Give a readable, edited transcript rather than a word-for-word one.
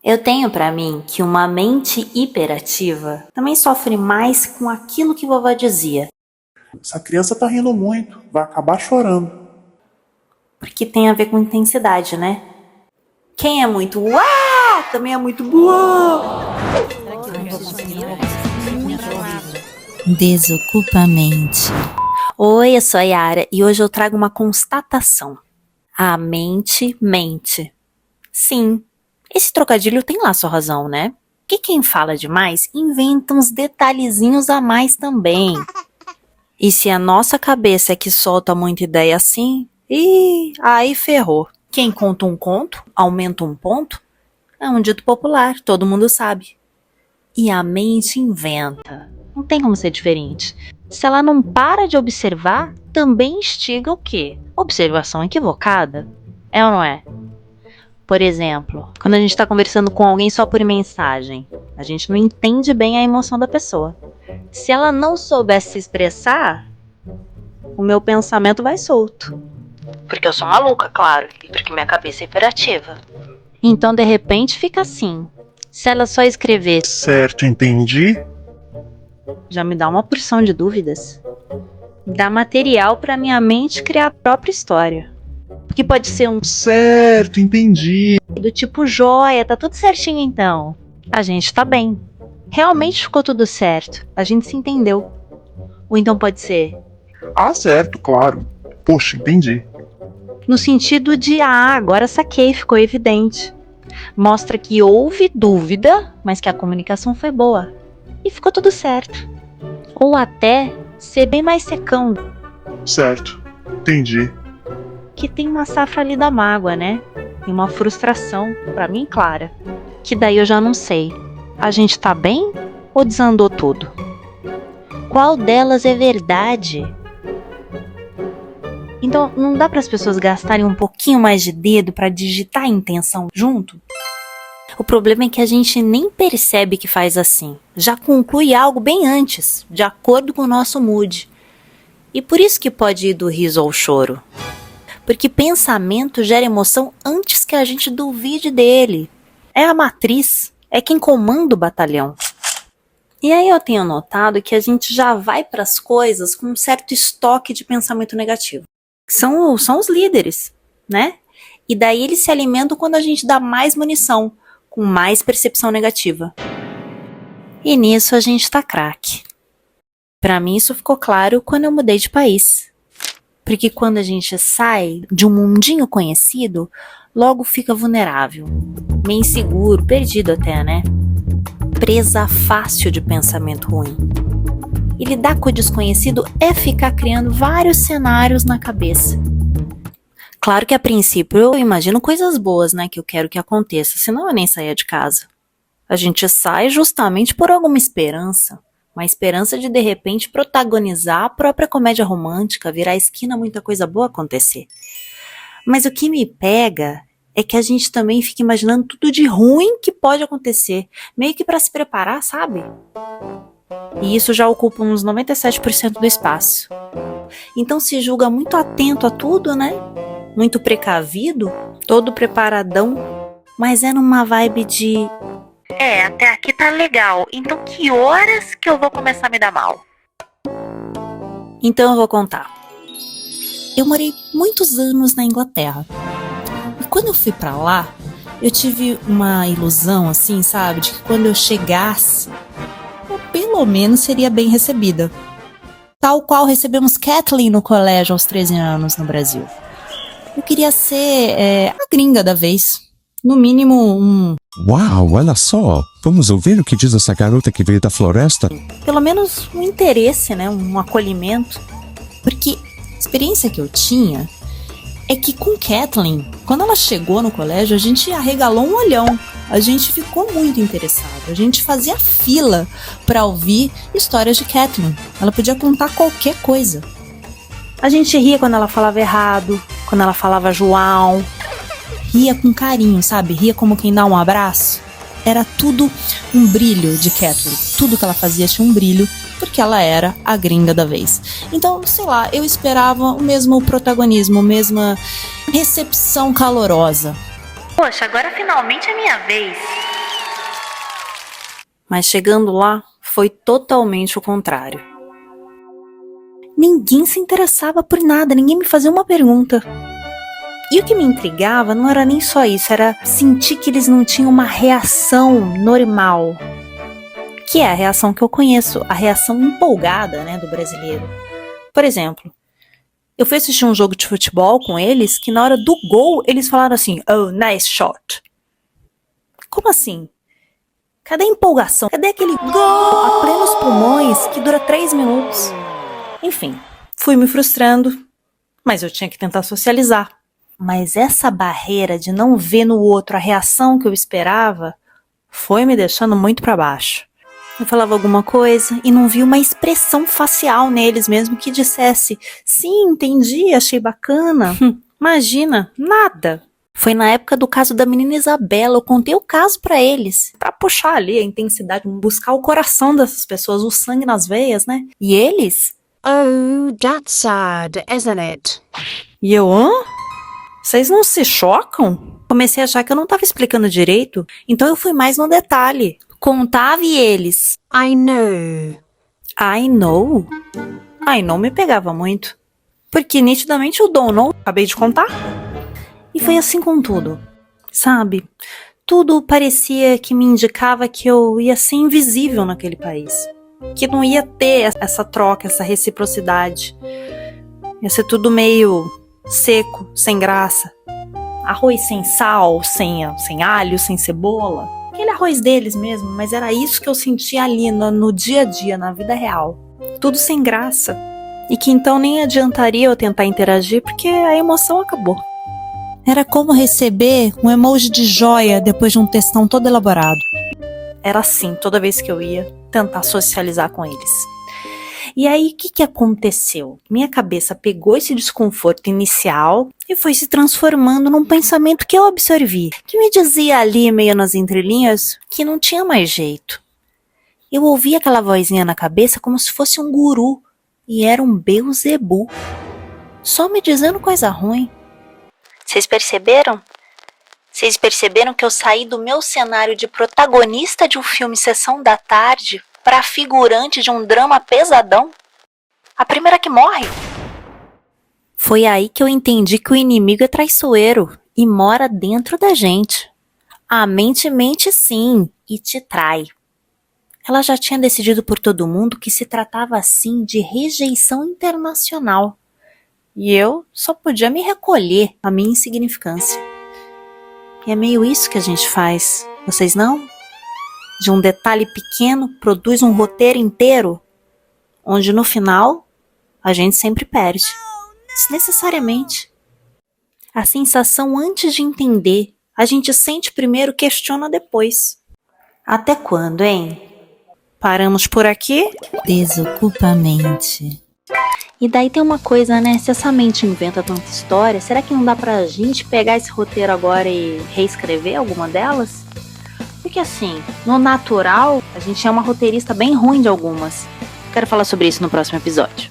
Eu tenho pra mim que uma mente hiperativa também sofre mais com aquilo que vovó dizia, Essa criança tá rindo muito, vai acabar chorando. porque tem a ver com intensidade, né? Quem é muito uau, também é muito buá. Desocupamente. Oi, eu sou a Yara e hoje eu trago uma constatação. A mente mente. Sim, esse trocadilho tem lá sua razão, né? Que quem fala demais inventa uns detalhezinhos a mais também. E se a nossa cabeça é que solta muita ideia assim, aí ferrou. Quem conta um conto, aumenta um ponto, é um dito popular, todo mundo sabe. E a mente inventa. Não tem como ser diferente. Se ela não para de observar, também instiga o quê? Observação equivocada. É ou não é? Por exemplo, quando a gente está conversando com alguém só por mensagem, a gente não entende bem a emoção da pessoa. Se ela não soubesse se expressar, o meu pensamento vai solto. Porque eu sou maluca, claro, e porque minha cabeça é hiperativa. Então, de repente, fica assim. Se ela só escrever, Certo, entendi. já me dá uma porção de dúvidas. Dá material para minha mente criar a própria história. Porque pode ser um Certo, entendi. do tipo joia, tá tudo certinho então. A gente tá bem. Realmente ficou tudo certo. A gente se entendeu. Ou então pode ser Ah, certo, claro. Poxa, entendi. no sentido de agora saquei, ficou evidente. Mostra que houve dúvida, mas que a comunicação foi boa. E ficou tudo certo. Ou até ser bem mais secão, Certo, entendi. que tem uma safra ali da mágoa, né? E uma frustração, pra mim clara. Que daí eu já não sei. A gente tá bem ou desandou tudo? Qual delas é verdade? Então não dá para as pessoas gastarem um pouquinho mais de dedo para digitar a intenção junto? O problema é que a gente nem percebe que faz assim. Já conclui algo bem antes, de acordo com o nosso mood. E por isso que pode ir do riso ao choro. Porque pensamento gera emoção antes que a gente duvide dele. É a matriz, é quem comanda o batalhão. E aí eu tenho notado que a gente já vai para as coisas com um certo estoque de pensamento negativo. São os líderes, né? E daí eles se alimentam quando a gente dá mais munição, com mais percepção negativa. E nisso a gente tá craque. Pra mim isso ficou claro quando eu mudei de país. Porque quando a gente sai de um mundinho conhecido, logo fica vulnerável, meio inseguro, perdido até, né? Presa fácil de pensamento ruim. E lidar com o desconhecido é ficar criando vários cenários na cabeça. Claro que a princípio eu imagino coisas boas, né, que eu quero que aconteça, senão eu nem saía de casa. A gente sai justamente por alguma esperança. Uma esperança de repente protagonizar a própria comédia romântica, virar a esquina, muita coisa boa acontecer. Mas o que me pega é que a gente também fica imaginando tudo de ruim que pode acontecer, meio que para se preparar, sabe? E isso já ocupa uns 97% do espaço. Então se julga muito atento a tudo, né? Muito precavido, todo preparadão, mas é numa vibe de até aqui tá legal, então que horas que eu vou começar a me dar mal? Então eu vou contar. Eu morei muitos anos na Inglaterra. E quando eu fui pra lá, eu tive uma ilusão, assim, sabe? De que quando eu chegasse, eu pelo menos seria bem recebida. Tal qual recebemos Kathleen no colégio aos 13 anos no Brasil. Eu queria ser a gringa da vez. No mínimo Uau, olha só! Vamos ouvir o que diz essa garota que veio da floresta? pelo menos um interesse, né? Um acolhimento. Porque a experiência que eu tinha é que com Kathleen, quando ela chegou no colégio, a gente arregalou um olhão. A gente ficou muito interessado. A gente fazia fila para ouvir histórias de Kathleen. Ela podia contar qualquer coisa. A gente ria quando ela falava errado, quando ela falava João. Ria com carinho, sabe? Ria como quem dá um abraço. Era tudo um brilho de Kathleen. Tudo que ela fazia tinha um brilho, porque ela era a gringa da vez. Então, sei lá, eu esperava o mesmo protagonismo, a mesma recepção calorosa. Poxa, agora finalmente é minha vez. Mas chegando lá, foi totalmente o contrário. Ninguém se interessava por nada, ninguém me fazia uma pergunta. E o que me intrigava não era nem só isso, era sentir que eles não tinham uma reação normal. Que é a reação que eu conheço, a reação empolgada, né, do brasileiro. Por exemplo, eu fui assistir um jogo de futebol com eles, que na hora do gol, eles falaram assim, oh, nice shot. Como assim? Cadê a empolgação? Cadê aquele gol a plenos pulmões que dura 3 minutos? Enfim, fui me frustrando, mas eu tinha que tentar socializar. Mas essa barreira de não ver no outro a reação que eu esperava foi me deixando muito pra baixo. Eu falava alguma coisa e não via uma expressão facial neles mesmo que dissesse, sim, entendi, achei bacana. Imagina, nada. Foi na época do caso da menina Isabela, eu contei o caso pra eles, pra puxar ali a intensidade, buscar o coração dessas pessoas, o sangue nas veias, né? E eles... Oh, that's sad, isn't it? E eu, Vocês não se chocam? Comecei a achar que eu não tava explicando direito, então eu fui mais no detalhe. Contava e eles... I know. I know? I know me pegava muito. Porque nitidamente eu don't know, acabei de contar. E foi assim com tudo, sabe? Tudo parecia que me indicava que eu ia ser invisível naquele país. Que não ia ter essa troca, essa reciprocidade. Ia ser tudo meio seco, sem graça. Arroz sem sal, sem alho, sem cebola. Aquele arroz deles mesmo, mas era isso que eu sentia ali no dia a dia, na vida real. Tudo sem graça. E que então nem adiantaria eu tentar interagir, porque a emoção acabou. Era como receber um emoji de joia depois de um textão todo elaborado. Era assim, toda vez que eu ia tentar socializar com eles. E aí, o que aconteceu? Minha cabeça pegou esse desconforto inicial e foi se transformando num pensamento que eu absorvi, que me dizia ali, meio nas entrelinhas, que não tinha mais jeito. Eu ouvia aquela vozinha na cabeça como se fosse um guru, e era um Beelzebu, só me dizendo coisa ruim. Vocês perceberam? Vocês perceberam que eu saí do meu cenário de protagonista de um filme Sessão da Tarde para figurante de um drama pesadão? A primeira que morre. Foi aí que eu entendi que o inimigo é traiçoeiro e mora dentro da gente. A mente mente sim e te trai. Ela já tinha decidido por todo mundo que se tratava assim de rejeição internacional. E eu só podia me recolher à minha insignificância. E é meio isso que a gente faz, vocês não? De um detalhe pequeno produz um roteiro inteiro, onde no final a gente sempre perde, desnecessariamente. A sensação antes de entender, a gente sente primeiro, questiona depois. Até quando, hein? Paramos por aqui? Desocupa a mente. E daí tem uma coisa, né? Se essa mente inventa tanta história, será que não dá pra gente pegar esse roteiro agora e reescrever alguma delas? Porque assim, no natural, a gente é uma roteirista bem ruim de algumas. Quero falar sobre isso no próximo episódio.